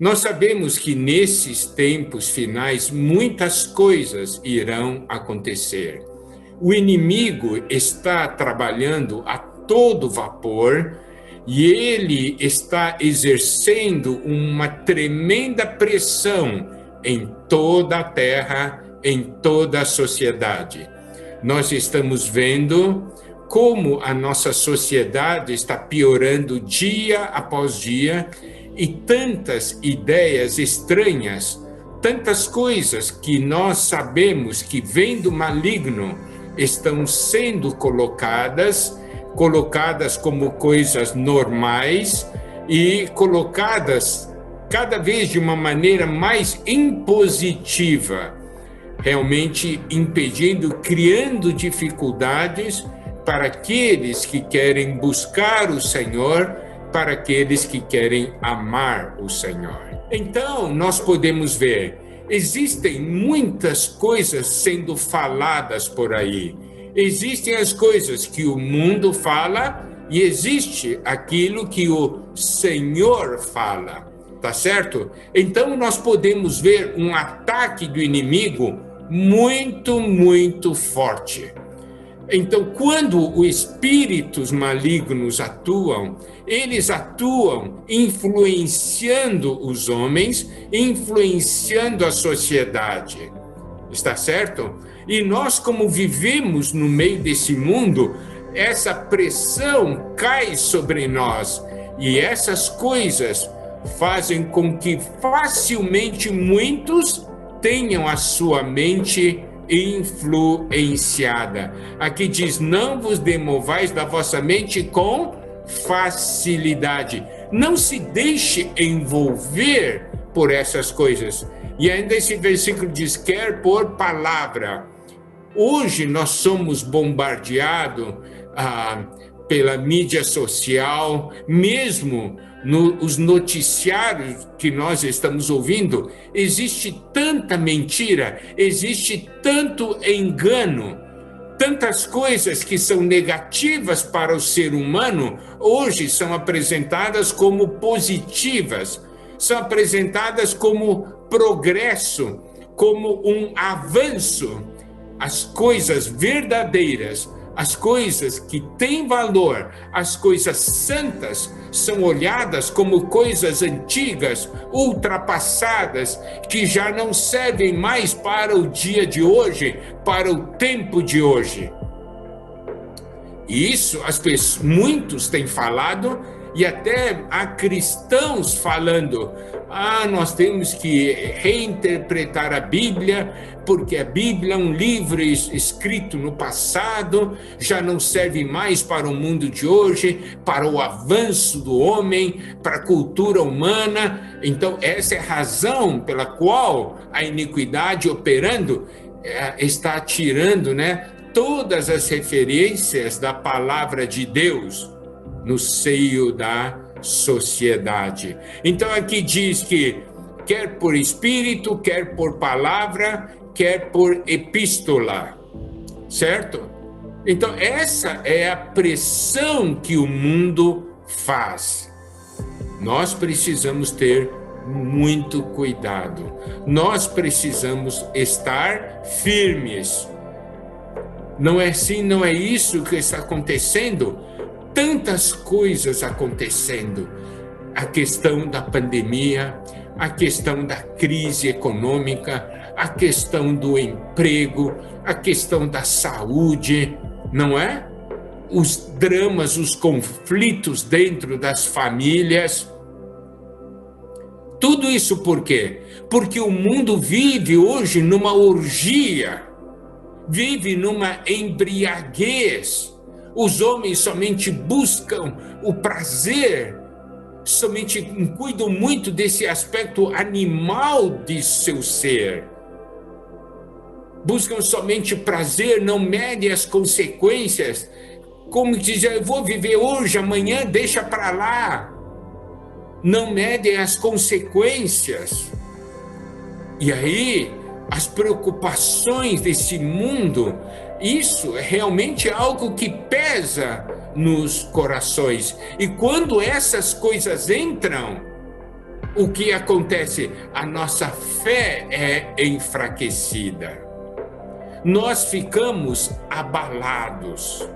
Nós sabemos que nesses tempos finais muitas coisas irão acontecer. O inimigo está trabalhando a todo vapor e ele está exercendo uma tremenda pressão em toda a terra, em toda a sociedade. Nós estamos vendo como a nossa sociedade está piorando dia após dia e tantas ideias estranhas, tantas coisas que nós sabemos que vêm do maligno estão sendo colocadas como coisas normais e colocadas cada vez de uma maneira mais impositiva, realmente impedindo, criando dificuldades para aqueles que querem buscar o Senhor, para aqueles que querem amar o Senhor. Então, nós podemos ver, existem muitas coisas sendo faladas por aí. Existem as coisas que o mundo fala e existe aquilo que o Senhor fala, tá certo? Então, nós podemos ver um ataque do inimigo muito, muito forte. Então, quando os espíritos malignos atuam, eles atuam influenciando os homens, influenciando a sociedade. Está certo? E nós, como vivemos no meio desse mundo, essa pressão cai sobre nós. E essas coisas fazem com que facilmente muitos tenham a sua mente influenciada. Aqui diz, não vos demovais da vossa mente com facilidade. Não se deixe envolver por essas coisas. E ainda esse versículo diz, quer por palavra. Hoje nós somos bombardeados pela mídia social, mesmo nos noticiários que nós estamos ouvindo, existe tanta mentira, existe tanto engano, tantas coisas que são negativas para o ser humano, hoje são apresentadas como positivas, são apresentadas como progresso, como um avanço. As coisas verdadeiras, as coisas que têm valor, as coisas santas, são olhadas como coisas antigas, ultrapassadas, que já não servem mais para o dia de hoje, para o tempo de hoje. E isso muitos têm falado, e até há cristãos falando, nós temos que reinterpretar a Bíblia, porque a Bíblia é um livro escrito no passado, já não serve mais para o mundo de hoje, para o avanço do homem, para a cultura humana. Então, essa é a razão pela qual a iniquidade operando está tirando, todas as referências da palavra de Deus no seio da sociedade. Então aqui diz que quer por espírito, quer por palavra, quer por epístola, certo? Então essa é a pressão que o mundo faz. Nós precisamos ter muito cuidado. Nós precisamos estar firmes. Não é assim, não é isso que está acontecendo? Tantas coisas acontecendo, a questão da pandemia, a questão da crise econômica, a questão do emprego, a questão da saúde, não é? Os dramas, os conflitos dentro das famílias. Tudo isso por quê? Porque o mundo vive hoje numa orgia, vive numa embriaguez. Os homens somente buscam o prazer, somente cuidam muito desse aspecto animal de seu ser. Buscam somente prazer, não medem as consequências. Como dizer, eu vou viver hoje, amanhã deixa para lá. Não medem as consequências. E aí, as preocupações desse mundo, isso é realmente algo que pesa nos corações. E quando essas coisas entram, o que acontece? A nossa fé é enfraquecida. Nós ficamos abalados.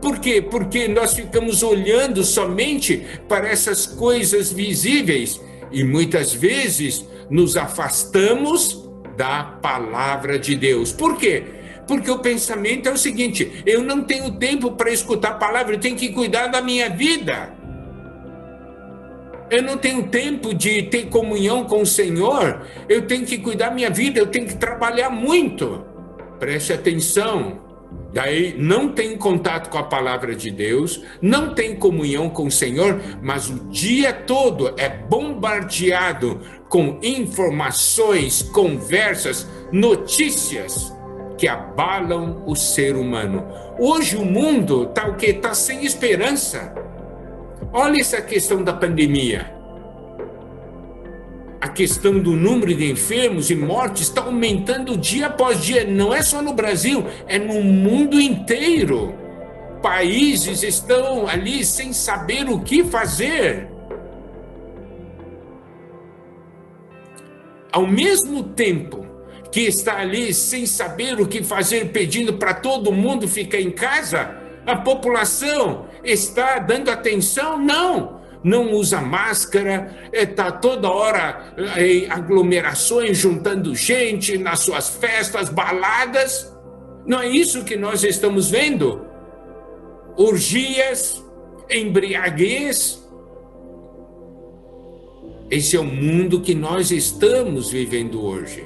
Por quê? Porque nós ficamos olhando somente para essas coisas visíveis e muitas vezes nos afastamos da palavra de Deus. Por quê? Porque o pensamento é o seguinte: eu não tenho tempo para escutar a palavra, eu tenho que cuidar da minha vida. Eu não tenho tempo de ter comunhão com o Senhor, eu tenho que cuidar da minha vida, eu tenho que trabalhar muito. Preste atenção. Daí não tem contato com a palavra de Deus, não tem comunhão com o Senhor, mas o dia todo é bombardeado com informações, conversas, notícias que abalam o ser humano. Hoje o mundo está o quê? Está sem esperança. Olha essa questão da pandemia. A questão do número de enfermos e mortes está aumentando dia após dia. Não é só no Brasil, é no mundo inteiro. Países estão ali sem saber o que fazer. Ao mesmo tempo que está ali sem saber o que fazer, pedindo para todo mundo ficar em casa, a população está dando atenção? Não usa máscara, está toda hora em aglomerações, juntando gente nas suas festas, baladas. Não é isso que nós estamos vendo? Orgias, embriaguez. Esse é o mundo que nós estamos vivendo hoje.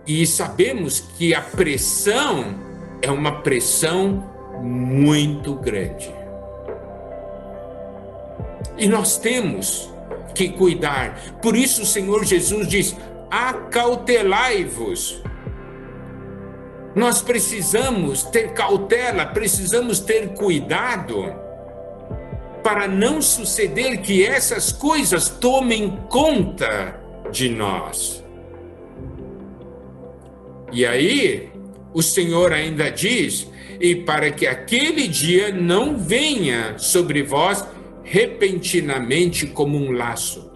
E sabemos que a pressão é uma pressão muito grande. E nós temos que cuidar. Por isso o Senhor Jesus diz: acautelai-vos. Nós precisamos ter cautela, precisamos ter cuidado para não suceder que essas coisas tomem conta de nós. E aí, o Senhor ainda diz: e para que aquele dia não venha sobre vós repentinamente como um laço.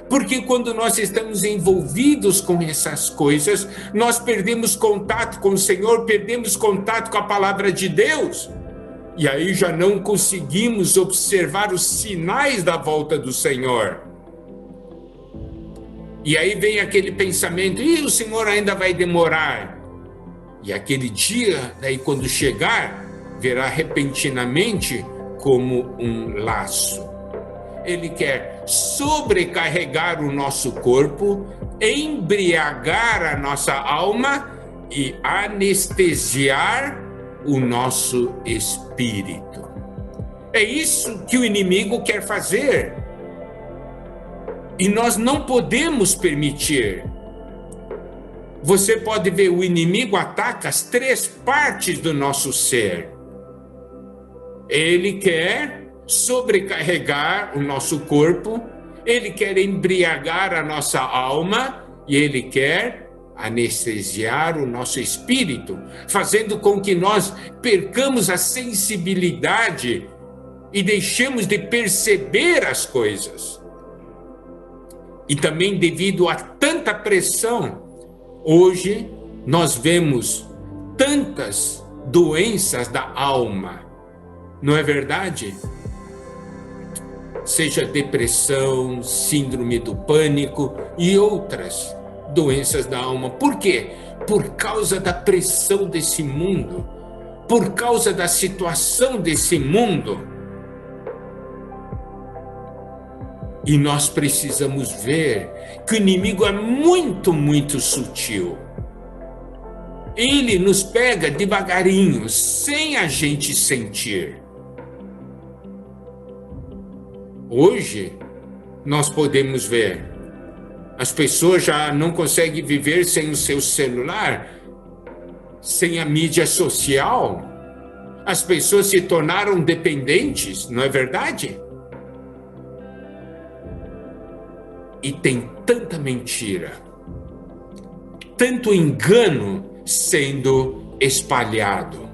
Porque quando nós estamos envolvidos com essas coisas, nós perdemos contato com o Senhor, perdemos contato com a palavra de Deus. E aí já não conseguimos observar os sinais da volta do Senhor. E aí vem aquele pensamento: e o Senhor ainda vai demorar. E aquele dia, daí quando chegar, verá repentinamente como um laço. Ele quer sobrecarregar o nosso corpo, embriagar a nossa alma e anestesiar o nosso espírito. É isso que o inimigo quer fazer. E nós não podemos permitir. Você pode ver, o inimigo ataca as 3 partes do nosso ser. Ele quer sobrecarregar o nosso corpo, ele quer embriagar a nossa alma e ele quer anestesiar o nosso espírito, fazendo com que nós percamos a sensibilidade e deixemos de perceber as coisas. E também devido a tanta pressão, hoje nós vemos tantas doenças da alma. Não é verdade? Seja depressão, síndrome do pânico e outras doenças da alma. Por quê? Por causa da pressão desse mundo, por causa da situação desse mundo. E nós precisamos ver que o inimigo é muito, muito sutil. Ele nos pega devagarinho, sem a gente sentir. Hoje, nós podemos ver, as pessoas já não conseguem viver sem o seu celular, sem a mídia social. As pessoas se tornaram dependentes, não é verdade? E tem tanta mentira, tanto engano sendo espalhado.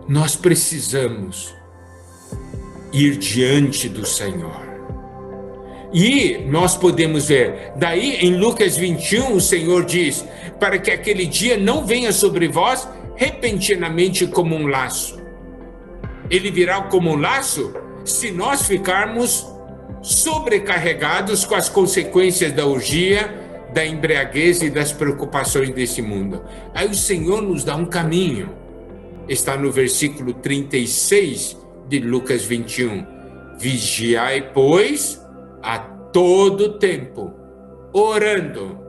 Nós precisamos ir diante do Senhor. E nós podemos ver, daí em Lucas 21, o Senhor diz, para que aquele dia não venha sobre vós repentinamente como um laço. Ele virá como um laço se nós ficarmos sobrecarregados com as consequências da orgia, da embriaguez e das preocupações desse mundo. Aí o Senhor nos dá um caminho. Está no versículo 36 de Lucas 21. Vigiai, pois, a todo tempo, orando,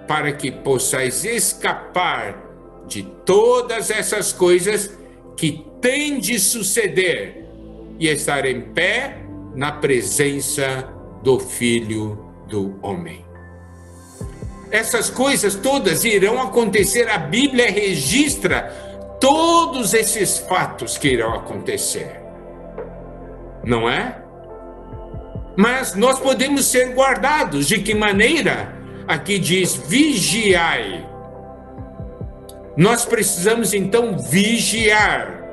para que possais escapar de todas essas coisas que têm de suceder e estar em pé na presença do Filho do Homem. Essas coisas todas irão acontecer, a Bíblia registra todos esses fatos que irão acontecer, não é? Mas nós podemos ser guardados. De que maneira? Aqui diz vigiai. Nós precisamos então vigiar.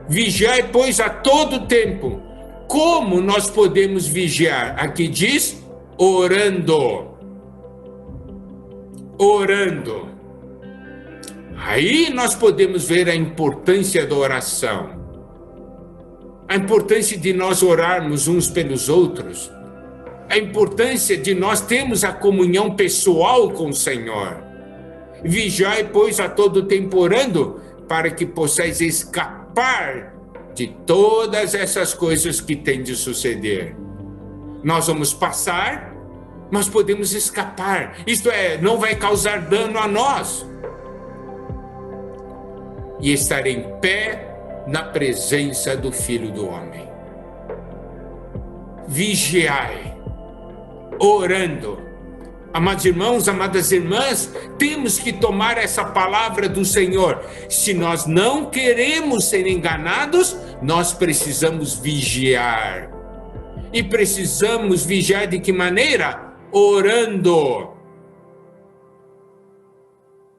Vigiai, pois, a todo tempo. Como nós podemos vigiar? Aqui diz orando. Orando. Aí nós podemos ver a importância da oração. A importância de nós orarmos uns pelos outros. A importância de nós termos a comunhão pessoal com o Senhor. Vigiai, pois, a todo tempo orando, para que possais escapar de todas essas coisas que têm de suceder. Nós vamos passar, mas podemos escapar. Isto é, não vai causar dano a nós. E estar em pé na presença do Filho do Homem. Vigiai, orando. Amados irmãos, amadas irmãs, temos que tomar essa palavra do Senhor. Se nós não queremos ser enganados, nós precisamos vigiar. E precisamos vigiar de que maneira? Orando.